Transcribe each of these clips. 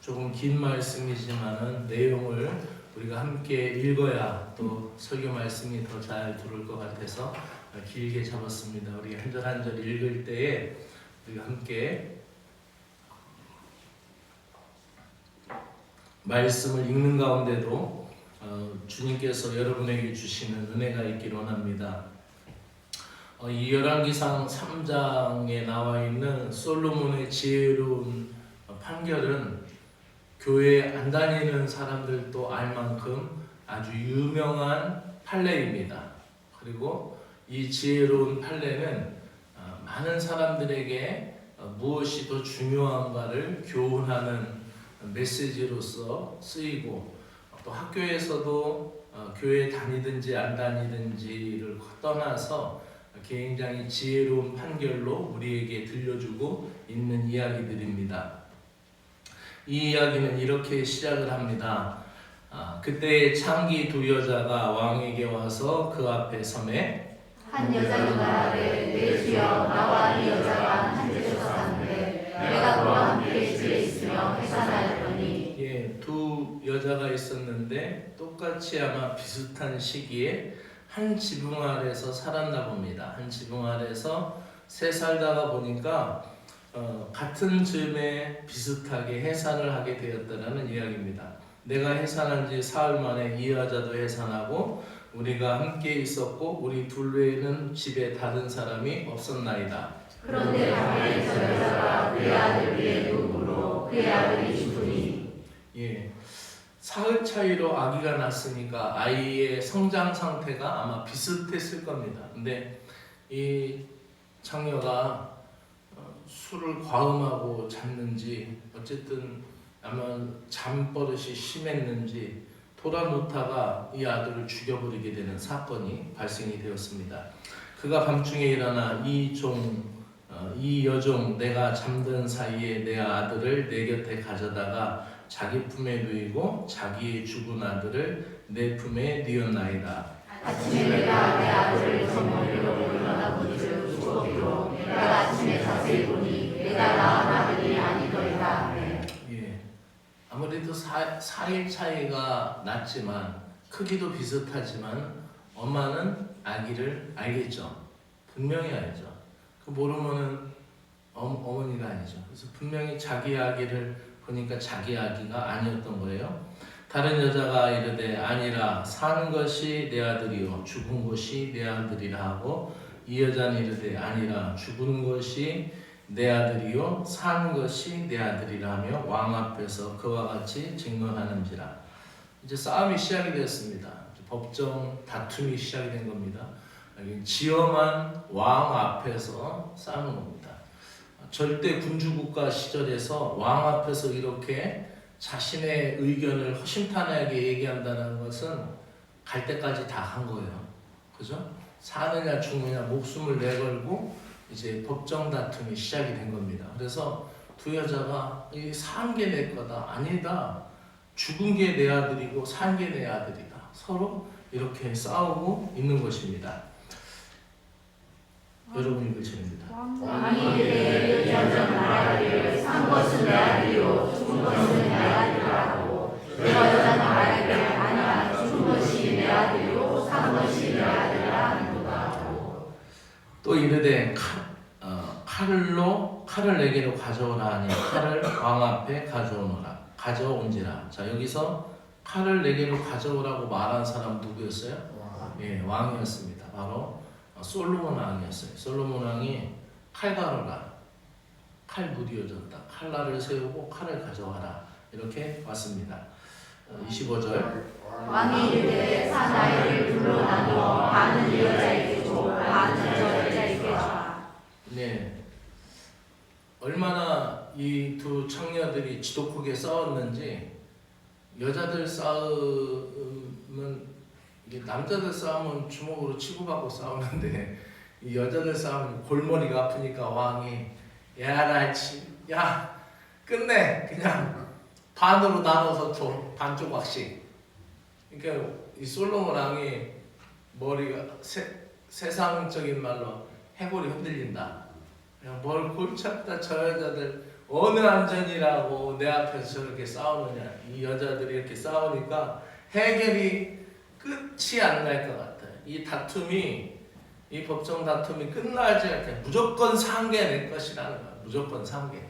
조금 긴 말씀이지만은 내용을 우리가 함께 읽어야 또 설교 말씀이 더 잘 들어올 것 같아서 길게 잡았습니다. 우리 한 절 한 절 읽을 때에 우리가 함께 말씀을 읽는 가운데도 주님께서 여러분에게 주시는 은혜가 있기를 원합니다. 이 열왕기상 3장에 나와 있는 솔로몬의 지혜로운 판결은 교회에 안 다니는 사람들도 알 만큼 아주 유명한 판례입니다. 그리고 이 지혜로운 판례는 많은 사람들에게 무엇이 더 중요한가를 교훈하는 메시지로서 쓰이고, 또 학교에서도 교회에 다니든지 안 다니든지를 떠나서 굉장히 지혜로운 판결로 우리에게 들려주고 있는 이야기들입니다. 이 이야기는 이렇게 시작을 합니다. 그때 창기 두 여자가 왕에게 와서 그 앞에 서매 한 여자는 말하되 내 주여 나와 이 여자가 한 집에서 사는데 내가 그와 함께 집에 있으며 해산하였더니. 두 여자가 있었는데 똑같이 아마 비슷한 시기에 한 지붕 아래서 살았나 봅니다. 한 지붕 아래서 새 살다가 보니까 같은 즈음에 비슷하게 해산을 하게 되었다는 이야기입니다. 내가 해산한 지 사흘 만에 이 여자도 해산하고 우리가 함께 있었고 우리 둘 외에는 집에 다른 사람이 없었나이다. 그런데 밤에 저 여자가 그의 아들 위에 누우므로 그의 아들이 죽으니. 사흘 차이로 아기가 났으니까 아이의 성장 상태가 아마 비슷했을 겁니다. 근데 이 창녀가 술을 과음하고 잤는지 어쨌든 아마 잠버릇이 심했는지 돌아놓다가 이 아들을 죽여버리게 되는 사건이 발생이 되었습니다. 그가 밤중에 일어나 이 여종 내가 잠든 사이에 내 아들을 내 곁에 가져다가 자기 품에 누이고 자기의 죽은 아들을 내 품에 뉘었나이다. 아침에 내가 내 아들을 정머리로 일어나 보니를 죽었기로 내가 아침에 자세히 보니 내가 낳은 아들이 아니더이다. 아무래도 4일 차이가 났지만 크기도 비슷하지만 엄마는 아기를 알겠죠. 분명히 알죠. 그 모르면은 어머니가 아니죠. 그래서 분명히 자기 아기를 보니까 자기 아기가 아니었던 거예요. 다른 여자가 이르되 아니라 사는 것이 내 아들이요 죽은 것이 내 아들이라 하고, 이 여자는 이르되 아니라 죽은 것이 내 아들이요 사는 것이 내 아들이라 하며 왕 앞에서 그와 같이 증언하는지라. 이제 싸움이 시작이 되었습니다. 법정 다툼이 시작이 된 겁니다. 지엄한 왕 앞에서 싸우는 겁니다. 절대 군주국가 시절에서 왕 앞에서 이렇게 자신의 의견을 허심탄회하게 얘기한다는 것은 갈 때까지 다 한 거예요. 그죠? 사느냐 죽느냐 목숨을 내걸고 이제 법정 다툼이 시작이 된 겁니다. 그래서 두 여자가 이 산 게 내 거다, 아니다, 죽은 게 내 아들이고 산 게 내 아들이다, 서로 이렇게 싸우고 있는 것입니다. 여러분 읽으십니다. 왕이 이르되 이 여자는 말하기를 산 것은 내 아들이요 죽은 것은 내 아들이라 하고, 그 여자는 말하기를 아니야 죽은 것이 내 아들이요 산 것이 내 아들이라 하는도다 하고. 또 이르되 칼을 내게로 가져오라 하니 칼을 왕 앞에 가져온지라. 자, 여기서 칼을 내게로 가져오라고 말한 사람 누구였어요? 왕이었습니다. 바로 솔로몬 왕이었어요. 솔로몬 왕이 칼가루라, 칼 무디어졌다, 칼날을 세우고 칼을 가져와라, 이렇게 왔습니다. 25절 왕이 이르되 산 아이를 둘로 나누어 반은 이 여자에게 주고 반은 저 여자에게 주라. 얼마나 이 두 청녀들이 지독하게 싸웠는지. 여자들 싸움은, 남자들 싸움은 주먹으로 치고받고 싸우는데 이 여자들 싸움은 골머리가 아프니까 왕이 야 끝내, 그냥 반으로 나눠서 줘, 반 조각씩. 그러니까 이 솔로몬 왕이 머리가 세상적인 말로 해골이 흔들린다. 그냥 뭘 골치 아프다, 저 여자들 어느 안전이라고 내 앞에서 저렇게 싸우느냐. 이 여자들이 이렇게 싸우니까 해결이 끝이 안 날 것 같아요. 이 다툼이, 이 법정 다툼이 끝나지 않게 무조건 상계 낼 것이라는 거야. 무조건 상계.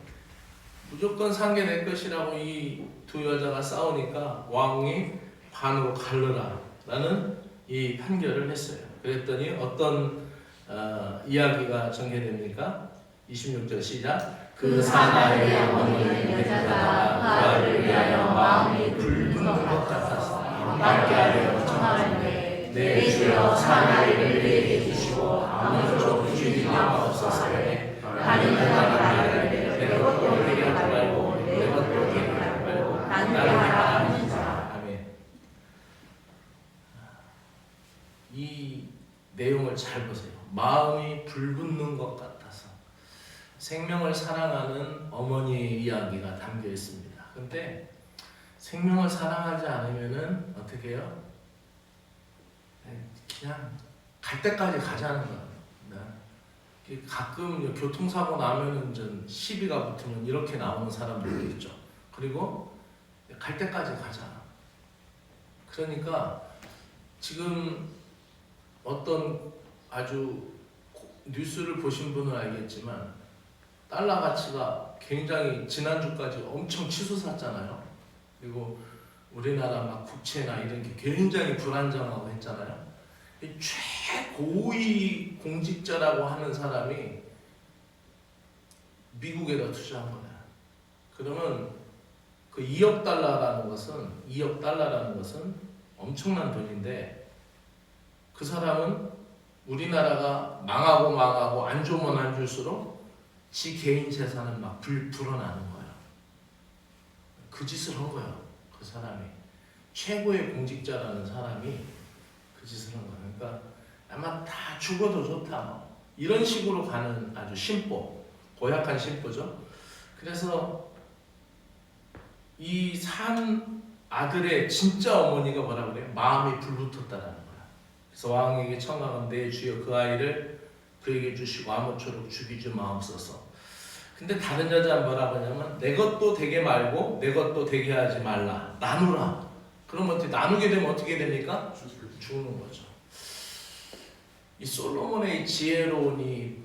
무조건 상계 낼 것이라고 이 두 여자가 싸우니까 왕이 반으로 갈르라 라는 이 판결을 했어요. 그랬더니 어떤 이야기가 전개됩니까? 26절 시작. 그 사나이의 어머니는 여자가 그 아이를 위하여 마음이 불붙는 것 같아서 함께 하려 청하는데 내 주여 사나이를 내게 주시고 아무쪼록 주님이 없어서래. 다른 여자가 말하기를 내 것도 되게 하지 말고 내 것도 되게 하지 말고 나는 하라 하니라. 아멘. 이 내용을 잘 보세요. 마음이 불붙는 것 같아서 생명을 사랑하는 어머니의 이야기가 담겨 있습니다. 근데 생명을 사랑하지 않으면은 어떻게 해요? 그냥 갈 때까지 가자는 거예요. 가끔 교통사고 나면은 좀 시비가 붙으면 이렇게 나오는 사람들도 있죠. 그리고 갈 때까지 가자. 그러니까 지금 어떤 아주 뉴스를 보신 분은 알겠지만 달러 가치가 굉장히 지난주까지 엄청 치솟았잖아요. 그리고 우리나라 막 국채나 이런 게 굉장히 불안정하고 했잖아요. 최고위 공직자라고 하는 사람이 미국에다 투자한 거야. 그러면 그 2억 달러라는 것은 엄청난 돈인데 그 사람은 우리나라가 망하고 안 좋으면 안 줄수록 지 개인 재산을 막 불어나는 거야. 그 짓을 한 거야. 그 사람이 최고의 공직자라는 사람이 그 짓을 한 거야. 그러니까 아마 다 죽어도 좋다 뭐. 이런 식으로 가는 아주 심보, 고약한 심보죠. 그래서 이 산 아들의 진짜 어머니가 뭐라 그래요? 마음이 불붙었다라는 거야. 그래서 왕에게 청하건대 주여 그 아이를 그에게 주시고 아무쪼록 죽이지 마옵소서. 근데 다른 여자는 뭐라고 하냐면 내 것도 되게 말고 내 것도 되게 하지 말라. 나누라. 그러면 어떻게 나누게 되면 어떻게 됩니까? 죽는 거죠. 이 솔로몬의 지혜로운 이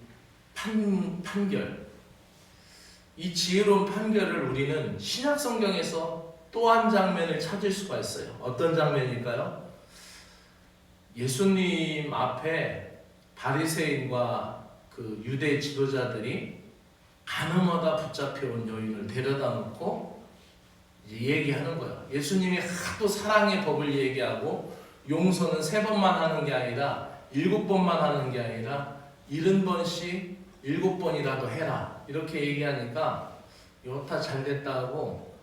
판결, 이 지혜로운 판결을 우리는 신약 성경에서 또 한 장면을 찾을 수가 있어요. 어떤 장면일까요? 예수님 앞에 바리새인과 그 유대 지도자들이 가늠하다 붙잡혀온 여인을 데려다 놓고 이제 얘기하는 거예요. 예수님이 하도 사랑의 법을 얘기하고 용서는 3번만 하는 게 아니라 7번만 하는 게 아니라 70번씩 7번이라도 해라 이렇게 얘기하니까 여타 잘됐다 하고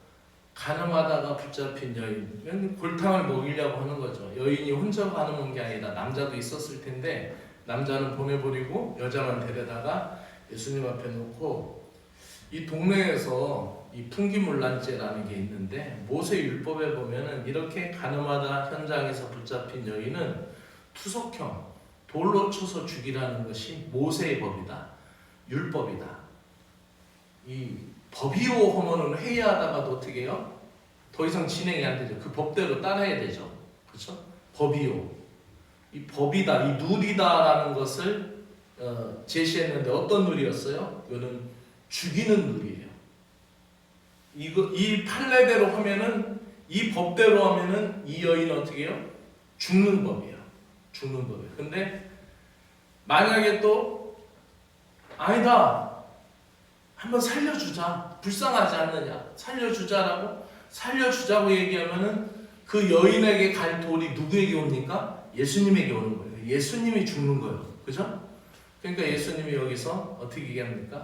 가늠하다가 붙잡힌 여인, 골탕을 먹이려고 하는 거죠. 여인이 혼자 가늠한 게 아니라 남자도 있었을 텐데 남자는 보내버리고 여자만 데려다가 예수님 앞에 놓고 이 동네에서 이 풍기문란죄라는 게 있는데 모세 율법에 보면은 이렇게 가늠하다 현장에서 붙잡힌 여인은 투석형 돌로 쳐서 죽이라는 것이 모세의 법이다. 율법이다. 이 법이요 하면은 회의하다가도 어떻게 해요? 더 이상 진행이 안 되죠. 그 법대로 따라야 되죠. 그렇죠? 법이요. 이 법이다, 이 룰이다라는 것을 제시했는데 어떤 룰이었어요? 이거는 죽이는 룰이에요. 이 판례대로 하면은 이 법대로 하면은 이 여인은 어떻게 해요? 죽는 법이에요. 죽는 법이에요. 근데 만약에 또 아니다. 한번 살려주자. 불쌍하지 않느냐. 살려주자고 얘기하면은 그 여인에게 갈 돌이 누구에게 옵니까? 예수님에게 오는 거예요. 예수님이 죽는 거예요. 그죠? 그러니까 예수님이 여기서 어떻게 얘기합니까?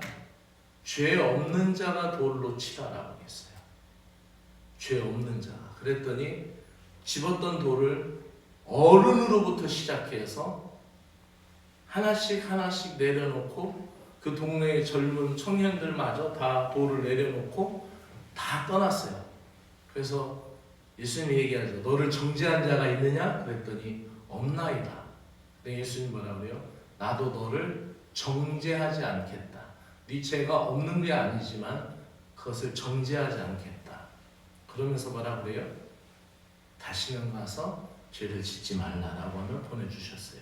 죄 없는 자가 돌로 치라라고 했어요. 죄 없는 자가. 그랬더니 집었던 돌을 어른으로부터 시작해서 하나씩 내려놓고 그 동네의 젊은 청년들마저 다 돌을 내려놓고 다 떠났어요. 그래서 예수님이 얘기하죠. 너를 정죄한 자가 있느냐? 그랬더니 없나이다. 근데 예수님 뭐라 그래요? 나도 너를 정죄하지 않겠다. 네 죄가 없는 게 아니지만 그것을 정죄하지 않겠다. 그러면서 뭐라 그래요? 다시는 가서 죄를 짓지 말라라고는 보내주셨어요.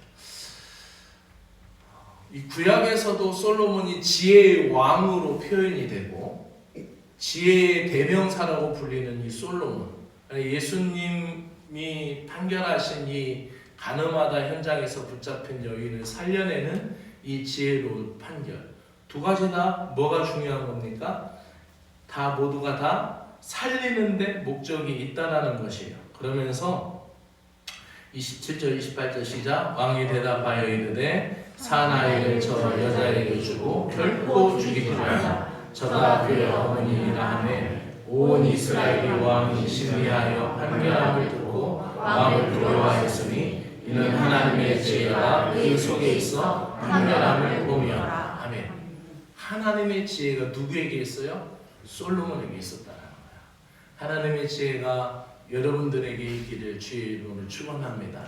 이 구약에서도 솔로몬이 지혜의 왕으로 표현이 되고 지혜의 대명사라고 불리는 이 솔로몬, 예수님이 판결하신 이 가늠하다 현장에서 붙잡힌 여인을 살려내는 이 지혜로운 판결, 두 가지 다 뭐가 중요한 겁니까? 다 모두가 다 살리는데 목적이 있다라는 것이에요. 그러면서 27절 28절 시작. 왕이 대답하여 이르되 산 아이를 저 여자에게 주고 결코 죽이지 말라. 저가 그의 어머니이라 하매 온 이스라엘이 왕이 심리하여 판결함을 듣고 왕을 두려워하였으니 이는 하나님의 지혜가 그 속에 있어 판결함을 보며. 아멘. 하나님의 지혜가 누구에게 있어요? 솔로몬에게 있었다는 거야. 하나님의 지혜가 여러분들에게 있기를 주의 이름으로 축원합니다.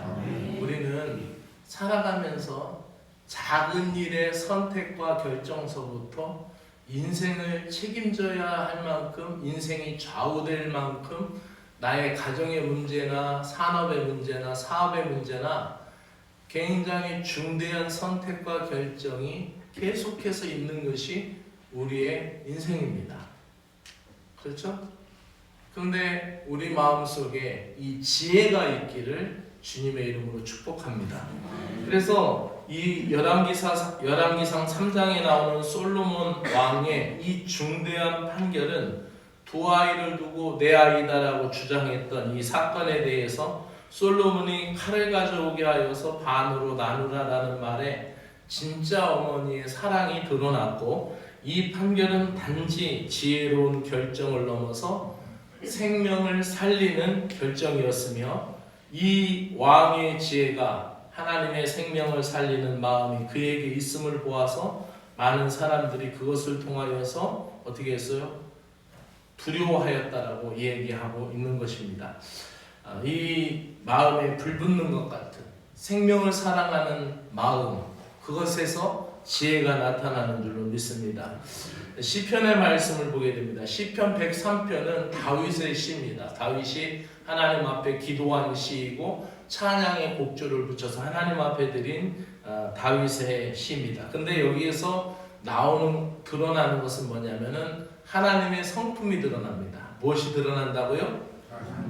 우리는 살아가면서 작은 일의 선택과 결정서부터 인생을 책임져야 할 만큼, 인생이 좌우될 만큼 나의 가정의 문제나 산업의 문제나 사업의 문제나 굉장히 중대한 선택과 결정이 계속해서 있는 것이 우리의 인생입니다. 그렇죠? 그런데 우리 마음속에 이 지혜가 있기를 주님의 이름으로 축복합니다. 그래서 이 열왕기상 3장에 나오는 솔로몬 왕의 이 중대한 판결은 두 아이를 두고 내 아이다라고 주장했던 이 사건에 대해서 솔로몬이 칼을 가져오게 하여서 반으로 나누라라는 말에 진짜 어머니의 사랑이 드러났고, 이 판결은 단지 지혜로운 결정을 넘어서 생명을 살리는 결정이었으며, 이 왕의 지혜가 하나님의 생명을 살리는 마음이 그에게 있음을 보아서 많은 사람들이 그것을 통하여서 어떻게 했어요? 두려워하였다라고 얘기하고 있는 것입니다. 이 마음에 불붙는 것 같은 생명을 사랑하는 마음, 그것에서 지혜가 나타나는 줄로 믿습니다. 시편의 말씀을 보게 됩니다. 시편 103편은 다윗의 시입니다. 다윗이 하나님 앞에 기도한 시이고 찬양의 곡조를 붙여서 하나님 앞에 드린 다윗의 시입니다. 근데 여기에서 드러나는 것은 뭐냐면은 하나님의 성품이 드러납니다. 무엇이 드러난다고요?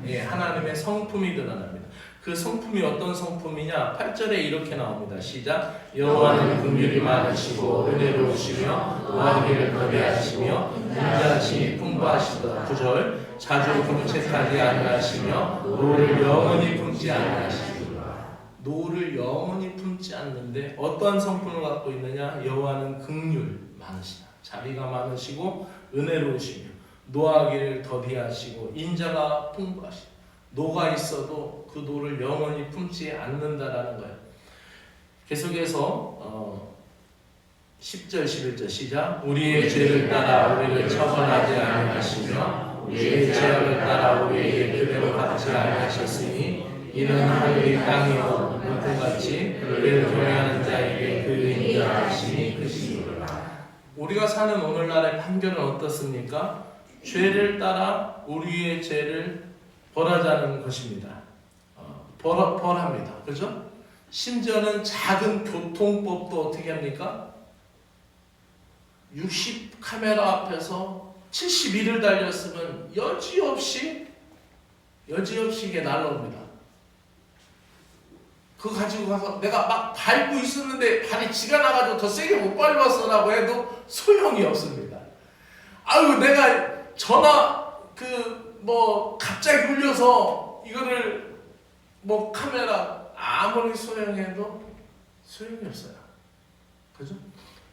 예, 하나님의 성품이 드러납니다. 그 성품이 어떤 성품이냐? 8절에 이렇게 나옵니다. 시작. 여호와는 긍휼이 많으시고 은혜로우시며 노하기를 거대하시며 인자하심이 풍부하시다. 9절. 자주 금책하지 아니하시며 노를 영원히 품지 아니하시리라. 노를 영원히 품지 않는데 어떠한 성품을 갖고 있느냐? 여호와는 긍휼 많으시다. 자비가 많으시고 은혜로우시며 노하기를 더디하시고 인자가 풍부하시다. 노가 있어도 그 노를 영원히 품지 않는다라는 거예요. 계속해서 10절 11절 시작. 우리의 죄를 따라 우리를 처벌하지 아니하시며 우리의 죄악을 따라 우리에게 그대로 갚지 아니하셨으니 이는 하늘이 땅이요 눈동같이 그를 경외하는 자에게 그 인자하심이 크시니라. 우리가 사는 오늘날의 판결은 어떻습니까? 죄를 따라 우리의 죄를 벌하자는 것입니다. 벌합니다. 그죠? 심지어는 작은 교통법도 어떻게 합니까? 60 카메라 앞에서 71을 달렸으면 여지없이 이게 날라옵니다. 그거 가지고 가서 내가 막 밟고 있었는데 발이 지가 나가지고 더 세게 못 밟았어라고 해도 소용이 없습니다. 아유, 내가 갑자기 울려서 이거를 카메라 아무리 소용해도 소용이 없어요. 그죠?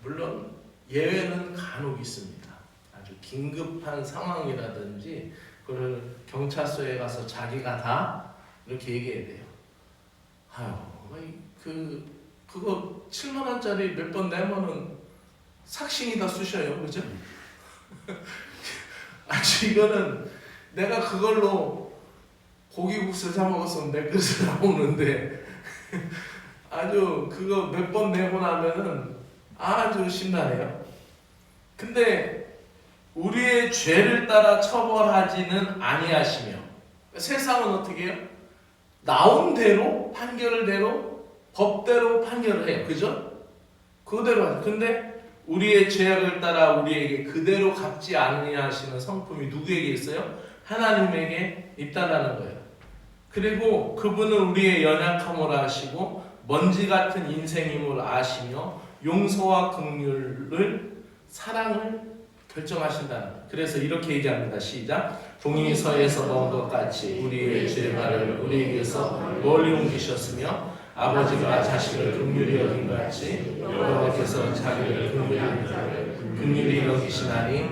물론 예외는 간혹 있습니다. 아주 긴급한 상황이라든지 그걸 경찰서에 가서 자기가 다 이렇게 얘기해야 돼요. 아유, 그거 7만 원짜리 몇 번 내면은 삭신이 다 쑤셔요. 그죠? 아주 이거는 내가 그걸로 고기국수 사 먹었으면 내 그릇을 나오는데 아주 그거 몇 번 내고 나면은 아주 심란해요. 근데 우리의 죄를 따라 처벌하지는 아니하시며. 세상은 어떻게 해요? 나온 대로 판결을 대로 법대로 판결을 해요. 그죠? 그대로 하죠. 근데 우리의 죄악을 따라 우리에게 그대로 갚지 아니하시는 성품이 누구에게 있어요? 하나님에게 있다라는 거예요. 그리고 그분은 우리의 연약함을 아시고 먼지 같은 인생임을 아시며 용서와 긍휼을 사랑을 결정하신다는 거예요. 그래서 이렇게 얘기합니다. 시작. 동이 서에서 먼 것 같이 우리의 죄를 우리에게서 멀리 옮기셨으며 아버지가 자식을 긍휼히 여긴 같이 여호와께서 자기를 긍휼히 여기시나니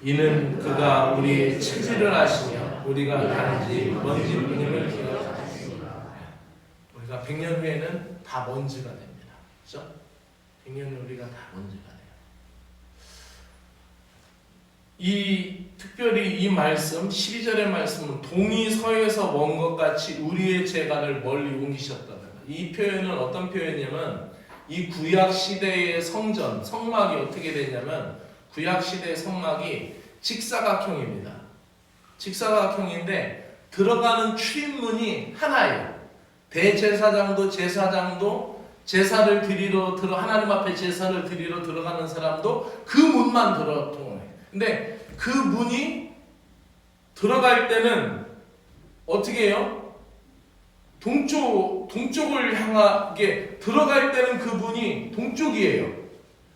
이는 그가 우리의 체질을 아시며 우리가 단지 먼지뿐임을 기억하시니라. 우리가 100년 후에는 다 먼지가 됩니다. 그렇죠? 100년 후 우리가 다 먼지가 돼요. 특별히 이 말씀 12절의 말씀은 동이 서에서 먼 것 같이 우리의 재간을 멀리 옮기셨다는 거예요. 이 표현은 어떤 표현이냐면 이 구약 시대의 성막이 어떻게 되냐면 구약 시대의 성막이 직사각형입니다. 직사각형인데 들어가는 출입문이 하나예요. 대제사장도 제사장도 제사를 드리러 하나님 앞에 제사를 드리러 들어가는 사람도 그 문만 통해요. 근데 그 문이 들어갈 때는 어떻게 해요? 동쪽을 향하게 들어갈 때는 그 문이 동쪽이에요.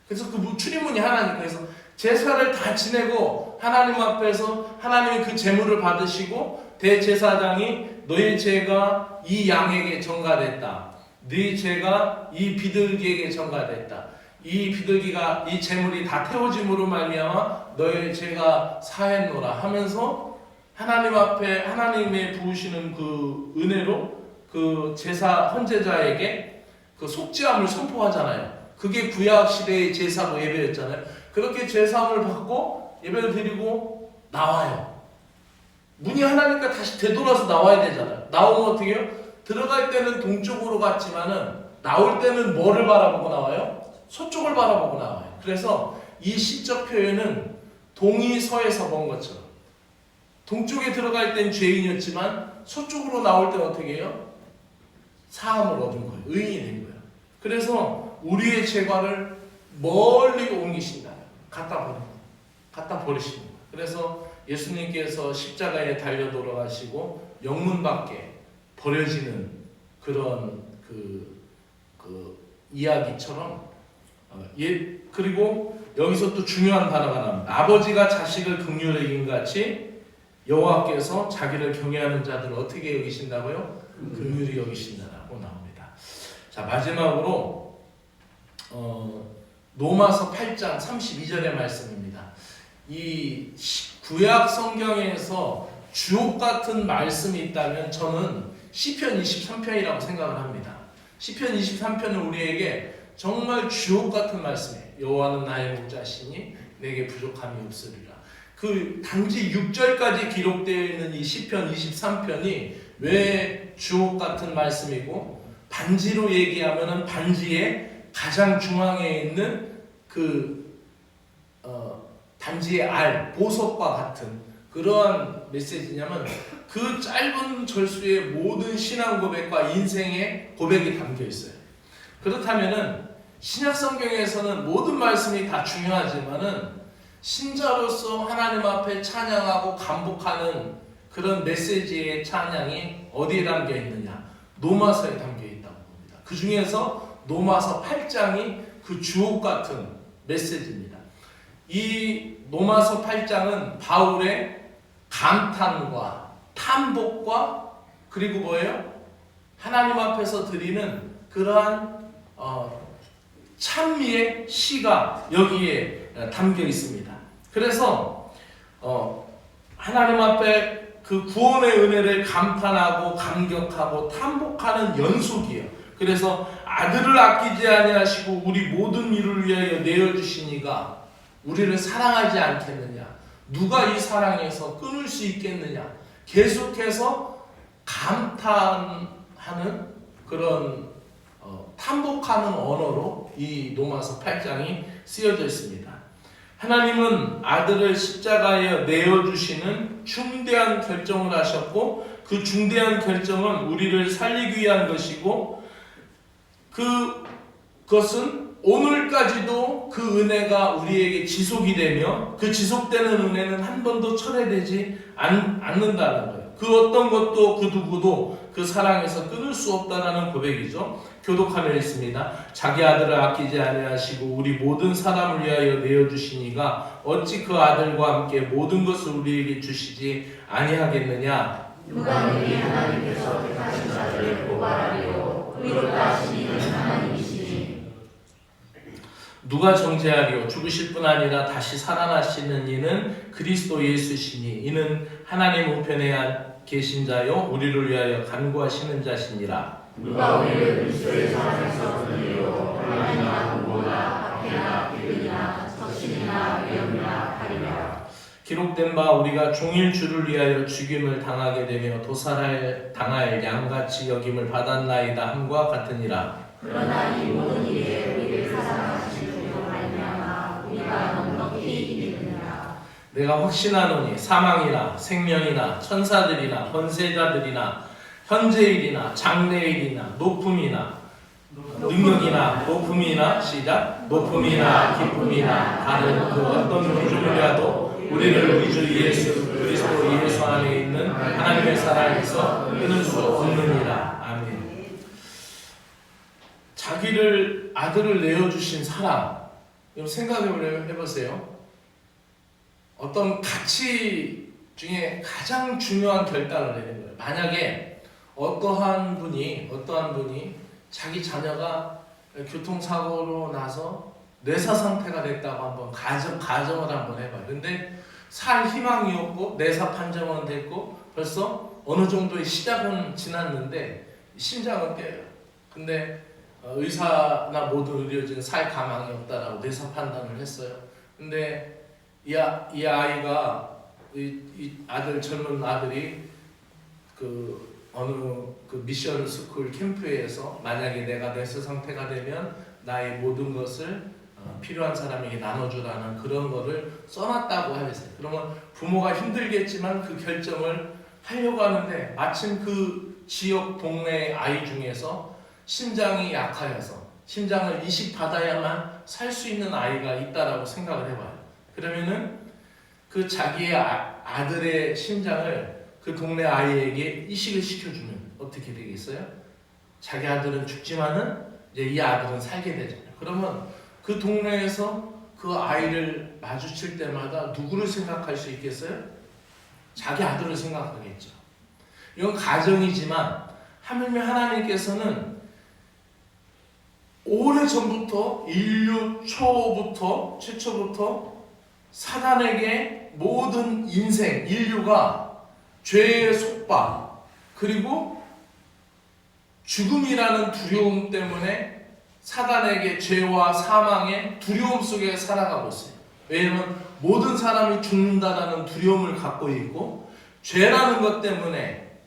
그래서 그 출입문이 하나니까. 그래서 제사를 다 지내고 하나님 앞에서 하나님이 그 제물을 받으시고 대제사장이 너의 죄가 이 양에게 전가됐다. 네 죄가 이 비둘기에게 전가됐다. 이 비둘기가 이 제물이 다 태워짐으로 말미암아 너의 죄가 사했노라 하면서 하나님 앞에 하나님의 부으시는 그 은혜로 그 제사 헌제자에게 그 속죄함을 선포하잖아요. 그게 구약 시대의 제사고 예배였잖아요. 그렇게 제사함을 받고 예배를 드리고 나와요. 문이 하나니까 다시 되돌아서 나와야 되잖아요. 나오면 어떻게 해요? 들어갈 때는 동쪽으로 갔지만은 나올 때는 뭐를 바라보고 나와요? 서쪽을 바라보고 나와요. 그래서 이 시적 표현은 동이 서에서 먼 것처럼 동쪽에 들어갈 땐 죄인이었지만 서쪽으로 나올 때는 어떻게 해요? 사함을 얻은 거예요. 의인이 된 거예요. 그래서 우리의 죄과를 멀리 옮기신다. 갖다 버리시는 거예요. 그래서 예수님께서 십자가에 달려 돌아가시고 영문 밖에 버려지는 그런 그 이야기처럼 그리고 여기서 또 중요한 단어가 나옵니다. 아버지가 자식을 긍휼히 여긴 같이 여호와께서 자기를 경외하는 자들을 어떻게 여기신다고요? 긍휼히 여기신다라고 나옵니다. 자, 마지막으로 로마서 8장 32절의 말씀입니다. 이 구약 성경에서 주옥 같은 말씀이 있다면 저는 시편 23편이라고 생각을 합니다. 시편 23편은 우리에게 정말 주옥 같은 말씀이에요. 여호와는 나의 목자시니 내게 부족함이 없으리라. 그 단지 6절까지 기록되어 있는 이 시편 23편이 왜 주옥 같은 말씀이고, 반지로 얘기하면은 반지의 가장 중앙에 있는 반지의 알, 보석과 같은 그러한 메시지냐면 그 짧은 절수의 모든 신앙 고백과 인생의 고백이 담겨 있어요. 그렇다면은 신약 성경에서는 모든 말씀이 다 중요하지만은 신자로서 하나님 앞에 찬양하고 감복하는 그런 메시지의 찬양이 어디에 담겨 있느냐? 로마서에 담겨 있다고 봅니다. 그 중에서 로마서 8장이 그 주옥 같은 메시지입니다. 이 로마서 8장은 바울의 감탄과 탐복과 그리고 뭐예요? 하나님 앞에서 드리는 그러한 찬미의 시가 여기에 담겨 있습니다. 그래서 하나님 앞에 그 구원의 은혜를 감탄하고 감격하고 탐복하는 연속이에요. 그래서 아들을 아끼지 아니하시고 우리 모든 일을 위하여 내어주시니가 우리를 사랑하지 않겠느냐? 누가 이 사랑에서 끊을 수 있겠느냐? 계속해서 감탄하는 그런 탐복하는 언어로 이 로마서 8장이 쓰여져 있습니다. 하나님은 아들을 십자가에 내어주시는 중대한 결정을 하셨고, 그 중대한 결정은 우리를 살리기 위한 것이고, 그것은 오늘까지도 그 은혜가 우리에게 지속이 되며, 그 지속되는 은혜는 한 번도 철회되지 않는다는 거예요. 그 어떤 것도 그 누구도 그 사랑에서 끊을 수 없다라는 고백이죠. 교독하며 있습니다. 자기 아들을 아끼지 아니하시고 우리 모든 사람을 위하여 내어주시니가 어찌 그 아들과 함께 모든 것을 우리에게 주시지 아니하겠느냐. 누가 능히 하나님께서 택하신 자들을 고발하리요. 의롭다 하신 이는 하나님이시니. 누가 정죄하리요. 죽으실 뿐 아니라 다시 살아나시는 이는 그리스도 예수시니 이는 하나님 우편에 계신 자요 우리를 위하여 간구하시는 자시니라. 누가 우리를 그리스도의 사랑에서 끊으리요. 곤란이나 공고나 박해나 비근이나 적신이나 위험이나 칼이라. 기록된 바 우리가 종일 주를 위하여 죽임을 당하게 되며 당할 양같이 여김을 받았나이다 함과 같으니라. 그러나 이 모든 일에 우리를 사랑하신 주로 말미암아 우리가 넉넉히 이기느니라. 내가 확신하노니 사망이나 생명이나 천사들이나 권세자들이나 현재일이나 장래일이나 높음이나 능력이나 높음이나 시작 높음이나 기쁨이나 다른 그 어떤 구조물이라도 우리를 우리 주 예수 그리스도 예수 안에 있는 하나님의 사랑에서 끊을 수 없느니라. 아멘. 자기를 아들을 내어주신 사랑, 여러분 생각해보세요. 어떤 가치 중에 가장 중요한 결단을 내는 거예요. 만약에 어떠한 분이 자기 자녀가 교통사고로 나서 뇌사 상태가 됐다고 한번 가정을 한번 해봐요. 근데 살 희망이 없고 뇌사 판정은 됐고 벌써 어느 정도의 시작은 지났는데 심장은 깨요. 근데 의사나 모든 의료진은 살 가망이 없다라고 뇌사 판단을 했어요. 근데 이 아이가 이 아들 젊은 아들이 어느 미션 스쿨 캠프에서 만약에 내가 뇌사 상태가 되면 나의 모든 것을 필요한 사람에게 나눠주라는 그런 거를 써놨다고 하면서요. 그러면 부모가 힘들겠지만 그 결정을 하려고 하는데 마침 그 지역 동네 아이 중에서 심장이 약하여서 심장을 이식받아야만 살 수 있는 아이가 있다라고 생각을 해봐요. 그러면은 그 자기의 아들의 심장을 그 동네 아이에게 이식을 시켜주면 어떻게 되겠어요? 자기 아들은 죽지만은 이제 이 아들은 살게 되잖아요. 그러면 그 동네에서 그 아이를 마주칠 때마다 누구를 생각할 수 있겠어요? 자기 아들을 생각하겠죠. 이건 가정이지만 하나님께서는 오래전부터 인류 최초부터 사단에게 모든 인류가 죄의 속박 그리고 죽음이라는 두려움 때문에 사단에게 죄와 사망의 두려움 속에 살아가고 있어요. 왜냐하면 모든 사람이 죽는다라는 두려움을 갖고 있고 죄라는 것 때문에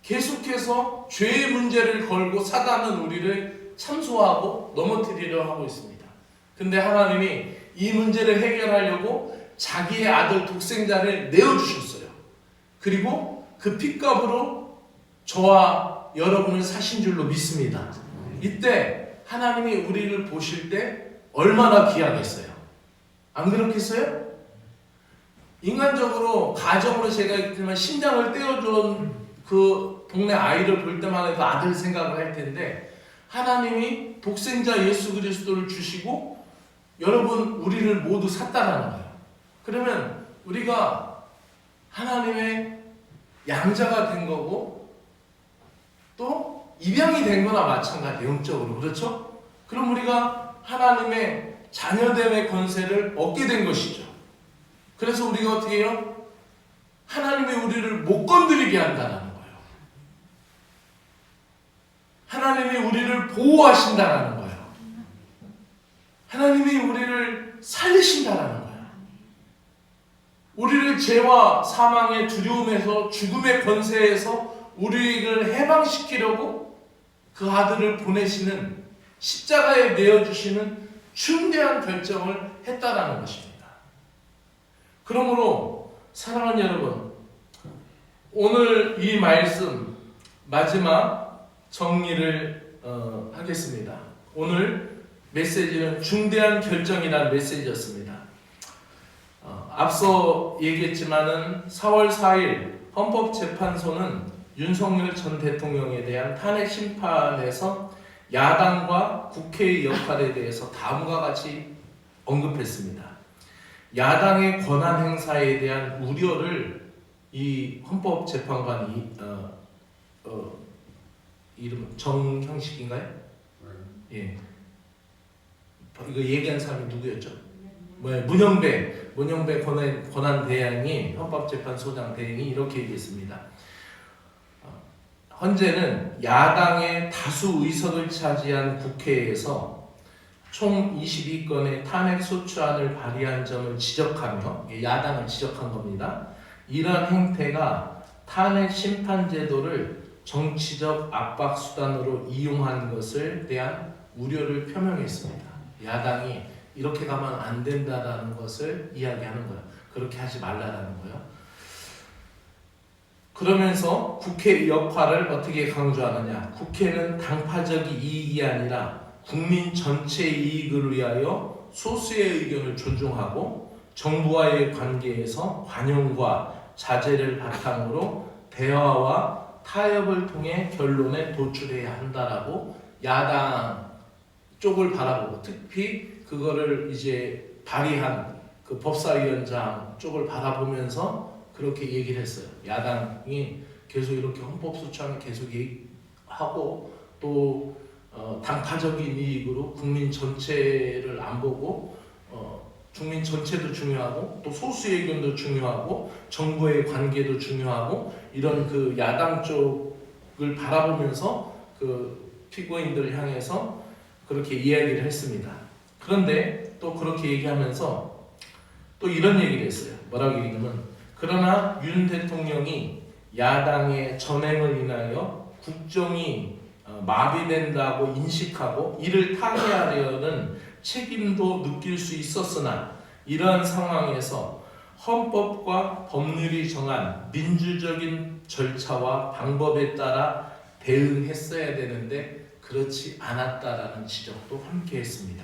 계속해서 죄의 문제를 걸고 사단은 우리를 참소하고 넘어뜨리려 하고 있습니다. 근데 하나님이 이 문제를 해결하려고 자기의 아들 독생자를 내어주셨어요. 그리고 그 핏값으로 저와 여러분을 사신 줄로 믿습니다. 이때 하나님이 우리를 보실 때 얼마나 귀하겠어요? 안 그렇겠어요? 인간적으로 가정으로 제가 있지만 심장을 떼어준 그 동네 아이를 볼 때마다 그 아들 생각을 할 텐데 하나님이 독생자 예수 그리스도를 주시고 여러분 우리를 모두 샀다라는 거예요. 그러면 우리가 하나님의 양자가 된 거고 또 입양이 된 거나 마찬가지예요. 영적으로. 그렇죠? 그럼 우리가 하나님의 자녀됨의 권세를 얻게 된 것이죠. 그래서 우리가 어떻게 해요? 하나님이 우리를 못 건드리게 한다는 거예요. 하나님이 우리를 보호하신다는 거예요. 하나님이 우리를 살리신다는 거예요. 우리를 죄와 사망의 두려움에서 죽음의 권세에서 우리를 해방시키려고 그 아들을 보내시는 십자가에 내어주시는 중대한 결정을 했다라는 것입니다. 그러므로 사랑하는 여러분, 오늘 이 말씀 마지막 정리를 하겠습니다. 오늘 메시지는 중대한 결정이라는 메시지였습니다. 앞서 얘기했지만은 4월 4일 헌법재판소는 윤석열 전 대통령에 대한 탄핵 심판에서 야당과 국회의 역할에 대해서 다음과 같이 언급했습니다. 야당의 권한 행사에 대한 우려를 이 헌법재판관이 이름 정형식인가요? 예. 이거 얘기한 사람이 누구였죠? 문영배 권한 대행이 헌법재판소장 대행이 이렇게 얘기했습니다. 현재는 야당의 다수 의석을 차지한 국회에서 총 22건의 탄핵 소추안을 발의한 점을 지적하며 야당을 지적한 겁니다. 이러한 행태가 탄핵 심판 제도를 정치적 압박 수단으로 이용한 것을 대한 우려를 표명했습니다. 야당이 이렇게 가면 안 된다라는 것을 이야기하는 거예요. 그렇게 하지 말라라는 거예요. 그러면서 국회의 역할을 어떻게 강조하느냐? 국회는 당파적 이익이 아니라 국민 전체의 이익을 위하여 소수의 의견을 존중하고 정부와의 관계에서 관용과 자제를 바탕으로 대화와 타협을 통해 결론에 도출해야 한다라고 야당 쪽을 바라보고, 특히 그거를 이제 발의한 그 법사위원장 쪽을 바라보면서 그렇게 얘기를 했어요. 야당이 계속 이렇게 헌법소추안을 계속 얘기하고 또 당파적인 이익으로 국민 전체를 안 보고 국민 전체도 중요하고 또 소수의 의견도 중요하고 정부의 관계도 중요하고 이런 그 야당 쪽을 바라보면서 그 피고인들을 향해서 그렇게 이야기를 했습니다. 그런데 또 그렇게 얘기하면서 또 이런 얘기를 했어요. 뭐라고 얘기냐면, 그러나 윤 대통령이 야당의 전행을 인하여 국정이 마비된다고 인식하고 이를 타개하려는 책임도 느낄 수 있었으나 이러한 상황에서 헌법과 법률이 정한 민주적인 절차와 방법에 따라 대응했어야 되는데 그렇지 않았다라는 지적도 함께 했습니다.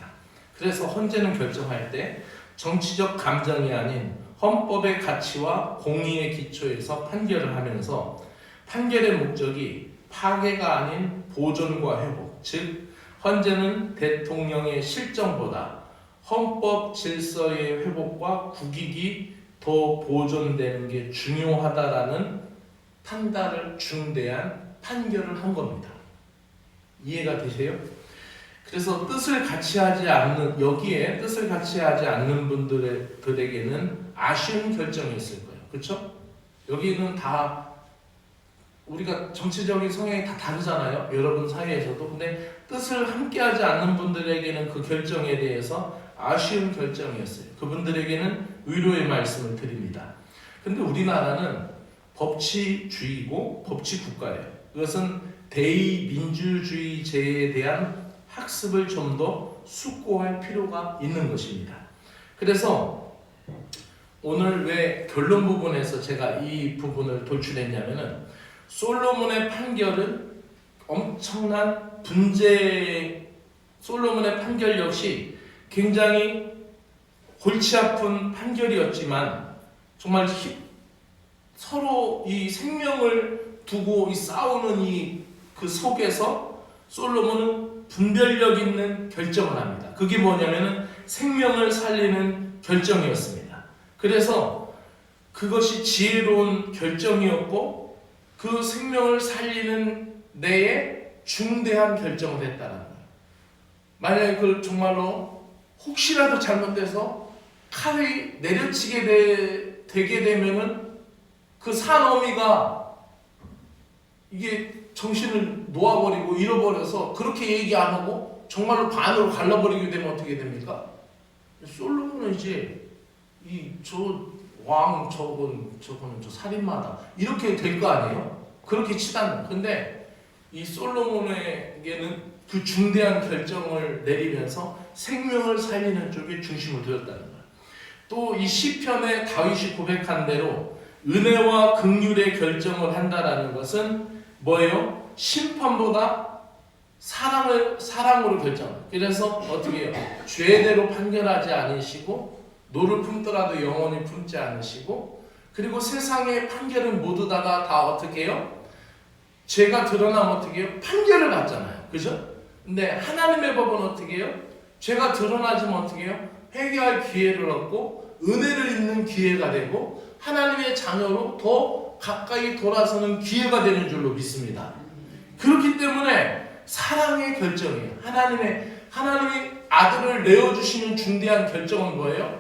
그래서 헌재는 결정할 때 정치적 감정이 아닌 헌법의 가치와 공의의 기초에서 판결을 하면서 판결의 목적이 파괴가 아닌 보존과 회복, 즉 헌재는 대통령의 실정보다 헌법 질서의 회복과 국익이 더 보존되는 게 중요하다라는 판단을 중대한 판결을 한 겁니다. 이해가 되세요? 그래서 뜻을 같이 하지 않는, 여기에 뜻을 같이 하지 않는 분들에게는 아쉬운 결정이었을 거예요. 그렇죠? 여기는 다 우리가 정치적인 성향이 다 다르잖아요. 여러분 사이에서도. 근데 뜻을 함께하지 않는 분들에게는 그 결정에 대해서 아쉬운 결정이었어요. 그분들에게는 위로의 말씀을 드립니다. 근데 우리나라는 법치주의고 법치국가예요. 이것은 대의민주주의제에 대한 학습을 좀 더 숙고할 필요가 있는 것입니다. 그래서 오늘 왜 결론 부분에서 제가 이 부분을 돌출했냐면은, 솔로몬의 판결은 엄청난 솔로몬의 판결 역시 굉장히 골치 아픈 판결이었지만 정말 서로 이 생명을 두고 이 싸우는 그 속에서 솔로몬은 분별력 있는 결정을 합니다. 그게 뭐냐면은 생명을 살리는 결정이었습니다. 그래서 그것이 지혜로운 결정이었고 그 생명을 살리는 데에 중대한 결정을 했다는 거예요. 만약에 그걸 정말로 혹시라도 잘못돼서 칼이 내려치게 되게 되면은 그 산어미가 이게 정신을 놓아버리고 잃어버려서 그렇게 얘기 안 하고 정말로 반으로 갈라버리게 되면 어떻게 됩니까? 솔로몬은 이제 저거는 저 살인마다 이렇게 될 거 아니에요? 그렇게 치닫는. 근데 이 솔로몬에게는 그 중대한 결정을 내리면서 생명을 살리는 쪽에 중심을 두었다는 거예요. 또 이 시편에 다윗이 고백한 대로 은혜와 긍휼의 결정을 한다라는 것은 뭐예요? 심판보다 사랑으로 결정. 그래서 어떻게 해요? 죄대로 판결하지 않으시고 노를 품더라도 영원히 품지 않으시고, 그리고 세상의 판결은 모두 다 어떻게 해요? 죄가 드러나면 어떻게 해요? 판결을 받잖아요. 그죠? 근데 하나님의 법은 어떻게 해요? 죄가 드러나지면 어떻게 해요? 회개할 기회를 얻고 은혜를 입는 기회가 되고 하나님의 자녀로 더 가까이 돌아서는 기회가 되는 줄로 믿습니다. 그렇기 때문에 사랑의 결정이에요. 하나님이 아들을 내어주시는 중대한 결정은 뭐예요?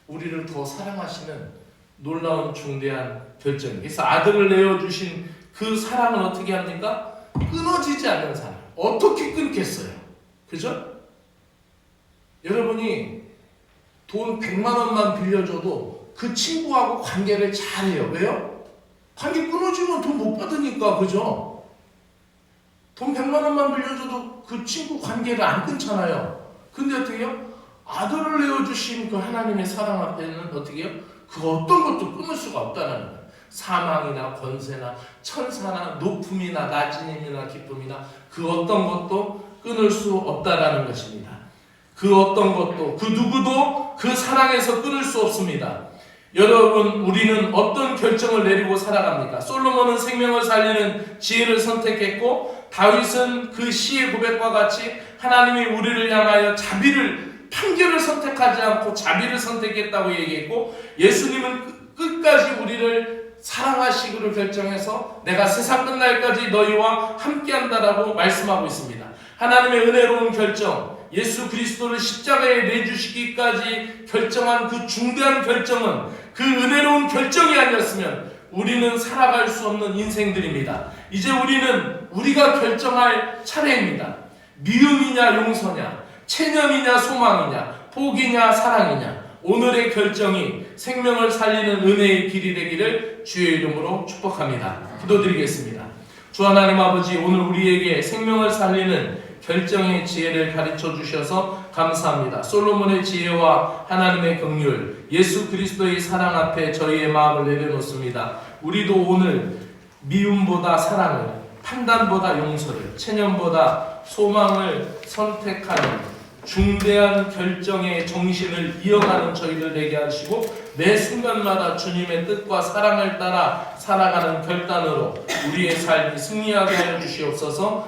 우리를 더 사랑하시는 놀라운 중대한 결정. 그래서 아들을 내어주신 그 사랑은 어떻게 합니까? 끊어지지 않는 사랑. 어떻게 끊겠어요? 그죠? 여러분이 돈 100만 원만 빌려줘도 그 친구하고 관계를 잘해요. 왜요? 관계 끊어지면 돈 못 받으니까. 그죠? 돈 100만 원만 빌려줘도 그 친구 관계를 안 끊잖아요. 근데 어떻게 해요? 아들을 내어주신 그 하나님의 사랑 앞에는 어떻게 해요? 그 어떤 것도 끊을 수가 없다는 거예요. 사망이나 권세나 천사나 높음이나 낮음이나 기쁨이나 그 어떤 것도 끊을 수 없다라는 것입니다. 그 어떤 것도, 그 누구도 그 사랑에서 끊을 수 없습니다. 여러분, 우리는 어떤 결정을 내리고 살아갑니까? 솔로몬은 생명을 살리는 지혜를 선택했고, 다윗은 그 시의 고백과 같이 하나님이 우리를 향하여 판결을 선택하지 않고 자비를 선택했다고 얘기했고, 예수님은 끝까지 우리를 사랑하시기로 결정해서 내가 세상 끝날까지 너희와 함께한다라고 말씀하고 있습니다. 하나님의 은혜로운 결정, 예수 그리스도를 십자가에 내주시기까지 결정한 그 중대한 결정은 그 은혜로운 결정이 아니었으면 우리는 살아갈 수 없는 인생들입니다. 이제 우리가 결정할 차례입니다. 미움이냐 용서냐, 체념이냐 소망이냐, 포기냐 사랑이냐, 오늘의 결정이 생명을 살리는 은혜의 길이 되기를 주의 이름으로 축복합니다. 기도드리겠습니다. 주 하나님 아버지, 오늘 우리에게 생명을 살리는 결정의 지혜를 가르쳐 주셔서 감사합니다. 솔로몬의 지혜와 하나님의 긍휼, 예수 그리스도의 사랑 앞에 저희의 마음을 내려놓습니다. 우리도 오늘 미움보다 사랑을, 판단보다 용서를, 체념보다 소망을 선택하는 중대한 결정의 정신을 이어가는 저희들 되게 하시고, 매 순간마다 주님의 뜻과 사랑을 따라 살아가는 결단으로 우리의 삶이 승리하게 하여 주시옵소서.